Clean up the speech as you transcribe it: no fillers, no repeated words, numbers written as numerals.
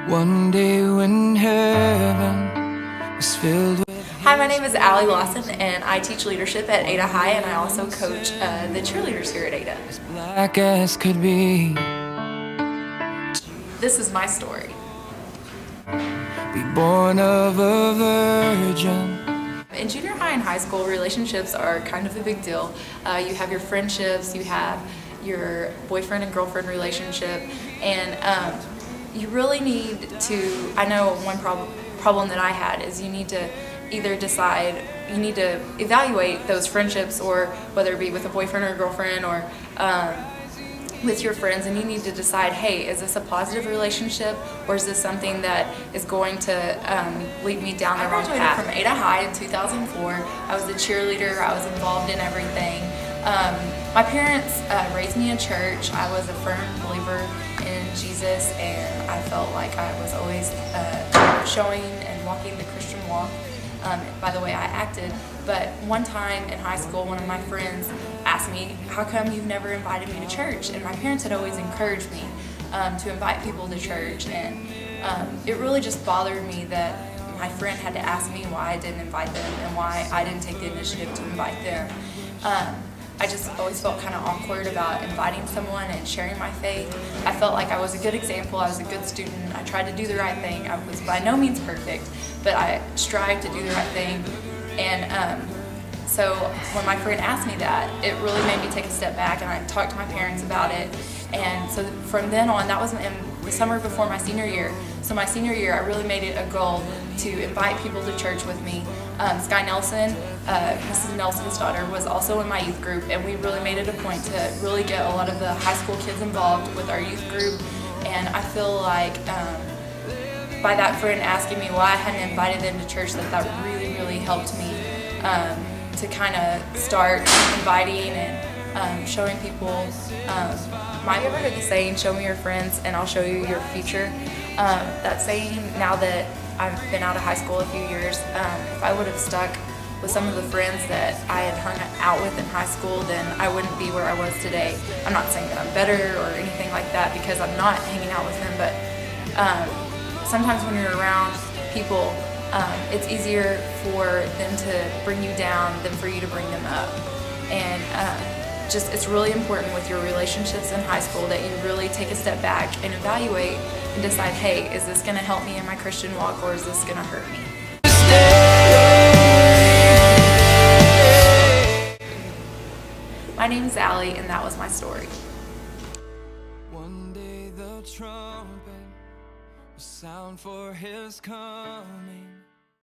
One day when heaven was filled with... Hi, my name is Lawson, and I teach leadership at Ada High, and I also coach the cheerleaders here at Ada. Black as could be. This is my story. Be born of a virgin. In junior high and high school, relationships are kind of a big deal. You have your friendships, you have your boyfriend and girlfriend relationship, and you really need to, I know one problem that I had is you need to either decide, you need to evaluate those friendships, or whether it be with a boyfriend or a girlfriend, or with your friends, and you need to decide, hey, is this a positive relationship, or is this something that is going to lead me down the wrong path? I graduated from Ada High in 2004. I was a cheerleader, I was involved in everything. My parents raised me in church. I was a firm believer in Jesus, and I felt like I was always showing and walking the Christian walk by the way I acted. But one time in high school, one of my friends asked me, how come you've never invited me to church? And my parents had always encouraged me to invite people to church, and it really just bothered me that my friend had to ask me why I didn't invite them and why I didn't take the initiative to invite them. I just always felt kind of awkward about inviting someone and sharing my faith. I felt like I was a good example, I was a good student, I tried to do the right thing. I was by no means perfect, but I strived to do the right thing. And so when my friend asked me that, it really made me take a step back, and I talked to my parents about it. And so from then on, that was in the summer before my senior year. So my senior year, I really made it a goal to invite people to church with me. Sky Nelson, Mrs. Nelson's daughter, was also in my youth group, and we really made it a point to really get a lot of the high school kids involved with our youth group. And I feel like by that friend asking me why I hadn't invited them to church, that really, really helped me to kind of start inviting and showing people. Have you ever heard the saying, show me your friends and I'll show you your future? That saying, now that I've been out of high school a few years, if I would have stuck with some of the friends that I had hung out with in high school, then I wouldn't be where I was today. I'm not saying that I'm better or anything like that, because I'm not hanging out with them, but sometimes when you're around people, it's easier for them to bring you down than for you to bring them up. And it's really important with your relationships in high school that you really take a step back and evaluate and decide, hey, is this going to help me in my Christian walk, or is this going to hurt me? My name's Allie, and that was my story. One day the trumpet will sound for his coming.